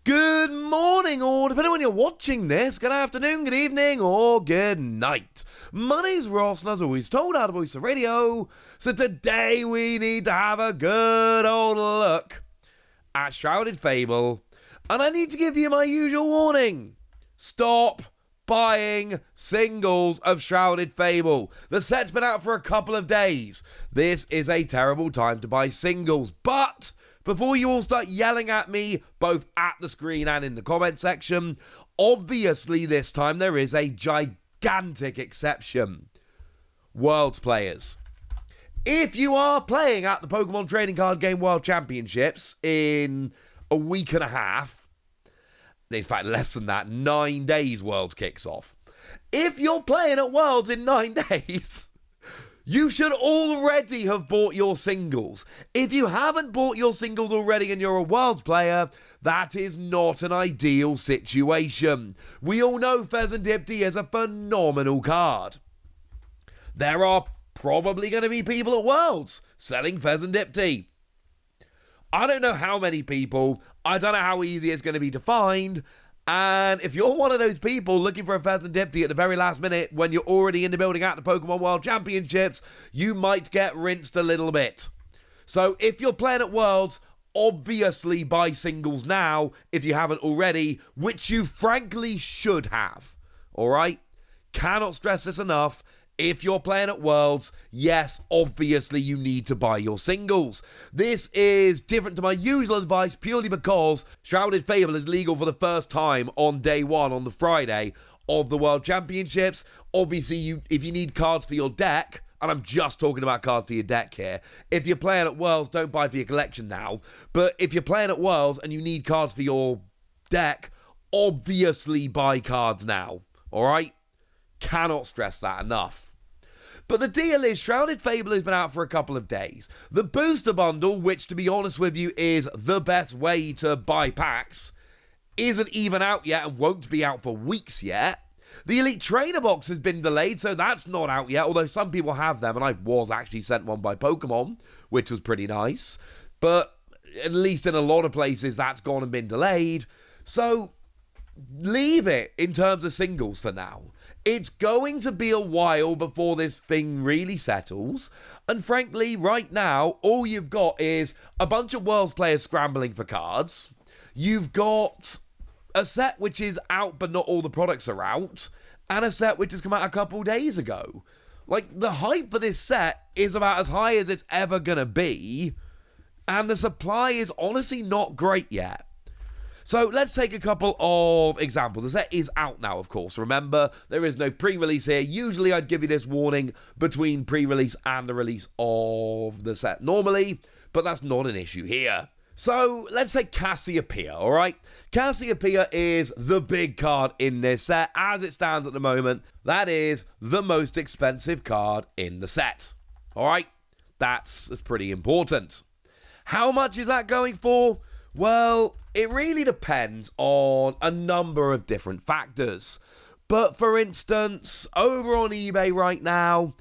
Good morning, or depending on when you're watching this, good afternoon, good evening, or good night. My name's Ross, and as always, told out of Voice of Radio, so today we need to have a good old look at Shrouded Fable, and I need to give you my usual warning. Stop buying singles of Shrouded Fable. The set's been out for a couple of days. This is a terrible time to buy singles, but before you all start yelling at me, both at the screen and in the comment section, obviously this time there is a gigantic exception. Worlds players. If you are playing at the Pokémon Trading Card Game World Championships in a week and a half, in fact less than that, 9 days Worlds kicks off. If you're playing at Worlds in 9 days, you should already have bought your singles. If you haven't bought your singles already and you're a Worlds player, that is not an ideal situation. We all know Fezandipiti is a phenomenal card. There are probably going to be people at Worlds selling Fezandipiti. I don't know how many people, I don't know how easy it's going to be to find, and if you're one of those people looking for a Fezandipiti at the very last minute when you're already in the building at the Pokemon World Championships, you might get rinsed a little bit. So if you're playing at Worlds, obviously buy singles now if you haven't already, which you frankly should have. Alright? Cannot stress this enough. If you're playing at Worlds, yes, obviously you need to buy your singles. This is different to my usual advice purely because Shrouded Fable is legal for the first time on day one, on the Friday of the World Championships. Obviously, if you need cards for your deck, and I'm just talking about cards for your deck here, if you're playing at Worlds, don't buy for your collection now. But if you're playing at Worlds and you need cards for your deck, obviously buy cards now. Alright? Cannot stress that enough. But the deal is, Shrouded Fable has been out for a couple of days. The booster bundle, which to be honest with you is the best way to buy packs, isn't even out yet and won't be out for weeks yet. The Elite Trainer box has been delayed, so that's not out yet, although some people have them, and I was actually sent one by Pokémon, which was pretty nice. But at least in a lot of places, that's gone and been delayed. So leave it in terms of singles for now. It's going to be a while before this thing really settles, and frankly, right now, all you've got is a bunch of Worlds players scrambling for cards. You've got a set which is out, but not all the products are out, and a set which has come out a couple days ago. Like, the hype for this set is about as high as it's ever gonna be, and the supply is honestly not great yet. So let's take a couple of examples. The set is out now, of course. Remember, there is no pre-release here. Usually I'd give you this warning between pre-release and the release of the set normally, but that's not an issue here. So let's take Cassiopeia, all right? Cassiopeia is the big card in this set. As it stands at the moment, that is the most expensive card in the set, all right? That's pretty important. How much is that going for? Well, it really depends on a number of different factors. But for instance, over on eBay right now,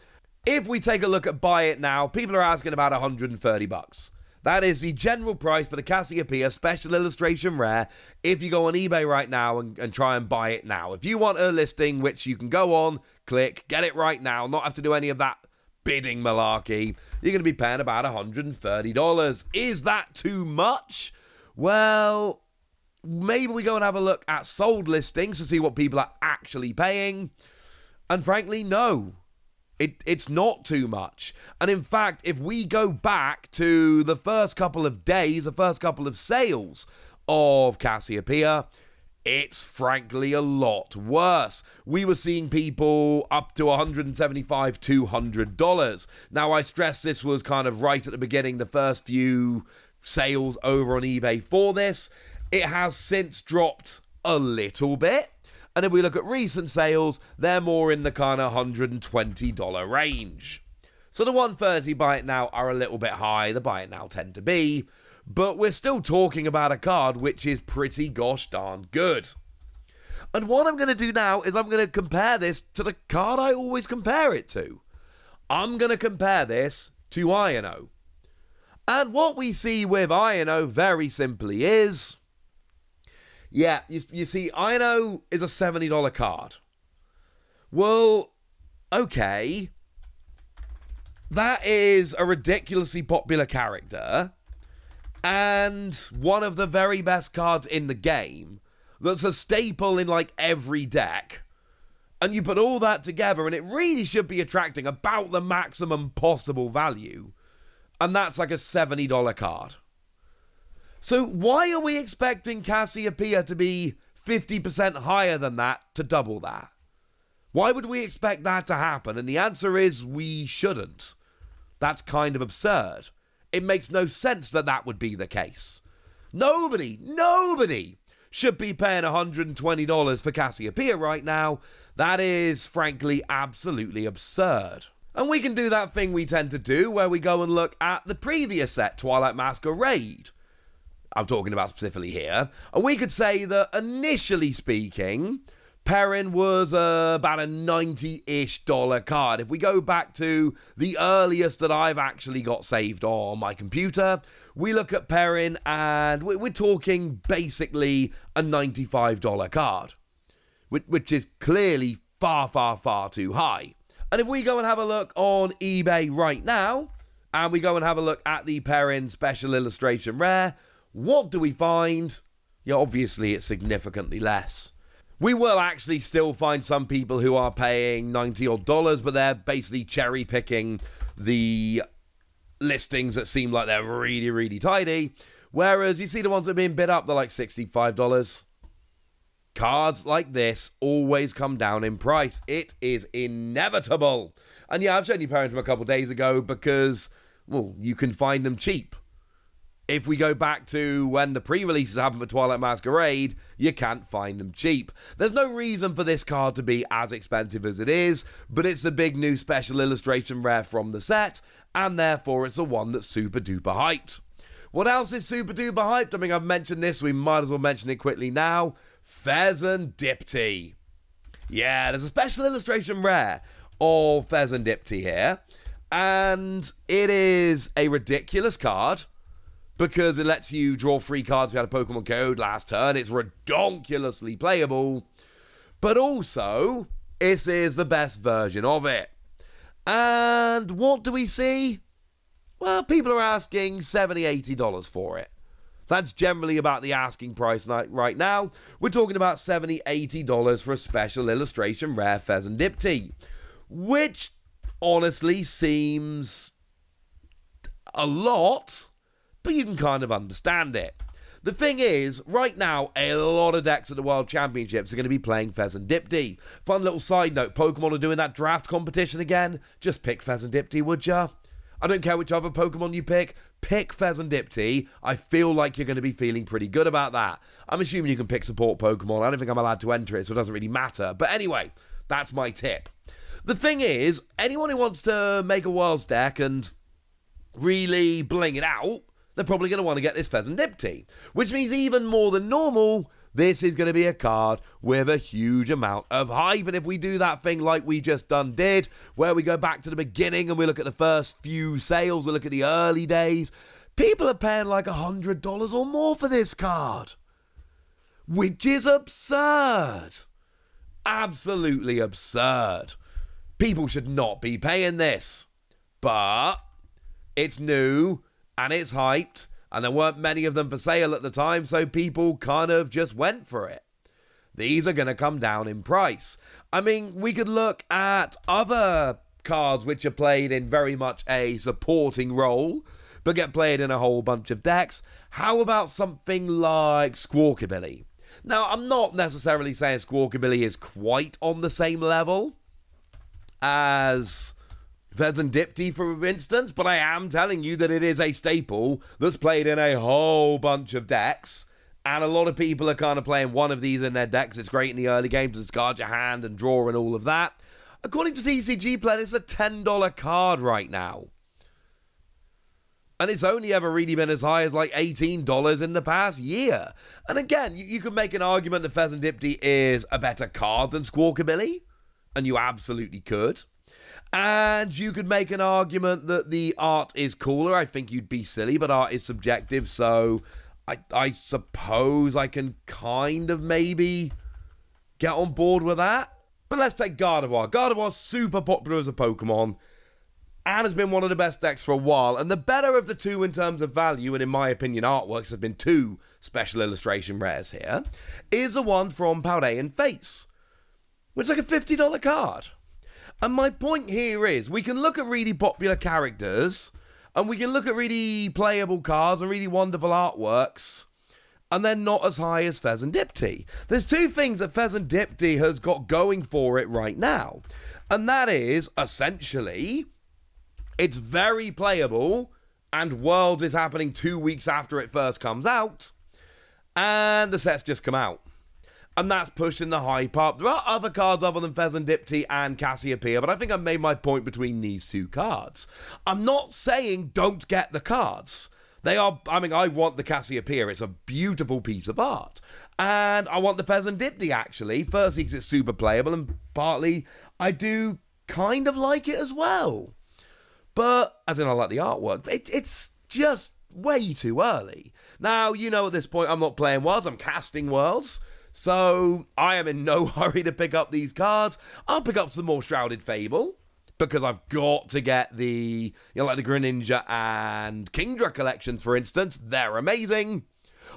if we take a look at buy it now, people are asking about $130. That is the general price for the Cassiopeia Special Illustration Rare if you go on eBay right now and try and buy it now. If you want a listing, which you can go on, click, get it right now, not have to do any of that bidding malarkey, you're going to be paying about $130. Is that too much? Well, maybe we go and have a look at sold listings to see what people are actually paying. And frankly, no, it's not too much. And in fact, if we go back to the first couple of days, the first couple of sales of Cassiopeia, it's frankly a lot worse. We were seeing people up to $175, $200. Now, I stress this was kind of right at the beginning, the first few sales over on eBay for this. It has since dropped a little bit, and if we look at recent sales, they're more in the kind of $120 range. So the $130 buy it now are a little bit high, the buy it now tend to be, but we're still talking about a card which is pretty gosh darn good. And what I'm going to do now is I'm going to compare this to the card I always compare it to. I'm going to compare this to Iono. And what we see with Iono very simply is Yeah, you see, Ino is a $70 card. Well, okay. That is a ridiculously popular character and one of the very best cards in the game that's a staple in like every deck. And you put all that together and it really should be attracting about the maximum possible value. And that's like a $70 card. So why are we expecting Cassiopeia to be 50% higher than that to double that? Why would we expect that to happen? And the answer is we shouldn't. That's kind of absurd. It makes no sense that that would be the case. Nobody should be paying $120 for Cassiopeia right now. That is, frankly, absolutely absurd. And we can do that thing we tend to do where we go and look at the previous set, Twilight Masquerade. I'm talking about specifically here. And we could say that, initially speaking, Perrin was about a $90-ish card. If we go back to the earliest that I've actually got saved on my computer, we look at Perrin and we're talking basically a $95 card, which is clearly far, far, far too high. And if we go and have a look on eBay right now, and we go and have a look at the Perrin Special Illustration Rare, what do we find? Yeah, obviously it's significantly less. We will actually still find some people who are paying $90 odd, but they're basically cherry picking the listings that seem like they're really, really tidy. Whereas you see the ones that are being bid up, they're like $65. Cards like this always come down in price. It is inevitable. And yeah, I've shown you Perrin from a couple days ago because, well, you can find them cheap. If we go back to when the pre-releases happened for Twilight Masquerade, you can't find them cheap. There's no reason for this card to be as expensive as it is, but it's a big new special illustration rare from the set, and therefore it's the one that's super duper hyped. What else is super duper hyped? I mean, I've mentioned this, we might as well mention it quickly now. Fezandipiti. Yeah, there's a special illustration rare of Fezandipiti here, and it is a ridiculous card, because it lets you draw 3 cards if you had a Pokemon code last turn. It's redonkulously playable. But also, this is the best version of it. And what do we see? Well, people are asking $70, $80 for it. That's generally about the asking price right now. We're talking about $70, $80 for a special illustration rare Fezandipiti, which honestly seems a lot, but you can kind of understand it. The thing is, right now, a lot of decks at the World Championships are going to be playing Fezandipiti. Fun little side note, Pokemon are doing that draft competition again. Just pick Fezandipiti, would ya? I don't care which other Pokemon you pick Fezandipiti. I feel like you're going to be feeling pretty good about that. I'm assuming you can pick support Pokemon. I don't think I'm allowed to enter it, so it doesn't really matter. But anyway, that's my tip. The thing is, anyone who wants to make a Worlds deck and really bling it out, they're probably going to want to get this Fezandipiti, which means even more than normal, this is going to be a card with a huge amount of hype. And if we do that thing like we just did, where we go back to the beginning and we look at the first few sales, we look at the early days, people are paying like $100 or more for this card, which is absurd. Absolutely absurd. People should not be paying this, but it's new and it's hyped, and there weren't many of them for sale at the time, so people kind of just went for it. These are going to come down in price. I mean, we could look at other cards which are played in very much a supporting role, but get played in a whole bunch of decks. How about something like Squawkabilly? Now, I'm not necessarily saying Squawkabilly is quite on the same level as Fezandipiti, for instance, but I am telling you that it is a staple that's played in a whole bunch of decks, and a lot of people are kind of playing one of these in their decks. It's great in the early game to discard your hand and draw and all of that. According to TCG Play, it's a $10 card right now. And it's only ever really been as high as like $18 in the past year. And again, you could make an argument that Fezandipiti is a better card than Squawkabilly, and you absolutely could. And you could make an argument that the art is cooler. I think you'd be silly, but art is subjective, so I suppose I can kind of maybe get on board with that. But let's take Gardevoir. Gardevoir's super popular as a Pokemon and has been one of the best decks for a while. And the better of the two in terms of value, and in my opinion, artworks have been two special illustration rares here, is the one from Paldean Fates, which is like a $50 card. And my point here is, we can look at really popular characters, and we can look at really playable cards and really wonderful artworks, and they're not as high as Fezandipiti. There's two things that Fezandipiti has got going for it right now, and that is, essentially, it's very playable, and Worlds is happening 2 weeks after it first comes out, and the set's just come out. And that's pushing the hype up. There are other cards other than Fezandipiti and Cassiopeia, but I think I've made my point between these two cards. I'm not saying don't get the cards. They are, I want the Cassiopeia. It's a beautiful piece of art. And I want the Fezandipiti, actually. Firstly, because it's super playable, and partly, I do kind of like it as well. But, as in I like the artwork, it's just way too early. Now, you know at this point, I'm not playing Worlds, I'm casting Worlds. So, I am in no hurry to pick up these cards. I'll pick up some more Shrouded Fable, because I've got to get the, like the Greninja and Kingdra collections, for instance. They're amazing.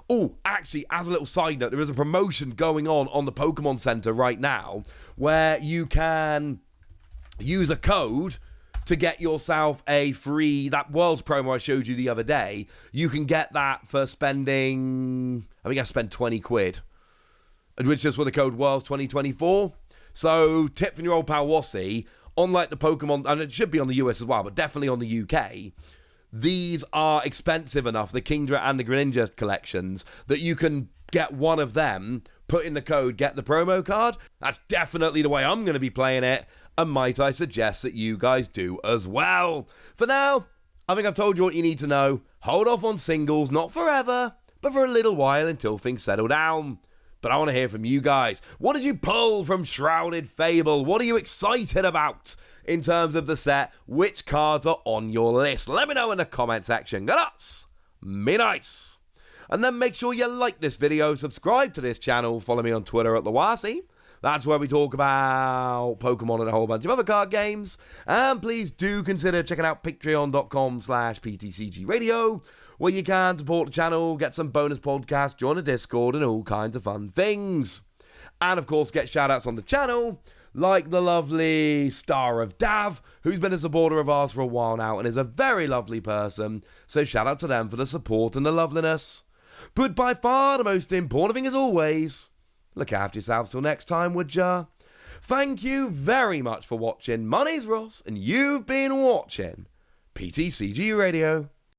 Oh, actually, as a little side note, there is a promotion going on the Pokemon Center right now, where you can use a code to get yourself a free, that Worlds promo I showed you the other day. You can get that for spending, I think I spent 20 quid. Which is with the code Worlds 2024. So, tip from your old pal Wassy, unlike the Pokemon, and it should be on the US as well, but definitely on the UK, these are expensive enough, the Kingdra and the Greninja collections, that you can get one of them, put in the code, get the promo card. That's definitely the way I'm going to be playing it, and might I suggest that you guys do as well. For now, I think I've told you what you need to know. Hold off on singles, not forever, but for a little while until things settle down. But I want to hear from you guys. What did you pull from Shrouded Fable? What are you excited about in terms of the set? Which cards are on your list? Let me know in the comment section. Get us. Be nice. And then make sure you like this video, subscribe to this channel, follow me on Twitter at Lawasi. That's where we talk about Pokemon and a whole bunch of other card games. And please do consider checking out patreon.com/PTCG Radio, where you can support the channel, get some bonus podcasts, join a Discord, and all kinds of fun things. And of course, get shout-outs on the channel, like the lovely Star of Dav, who's been a supporter of ours for a while now, and is a very lovely person. So shout out to them for the support and the loveliness. But by far the most important thing, as always, look after yourselves till next time, would ya? Thank you very much for watching. My name's Ross, and you've been watching PTCG Radio.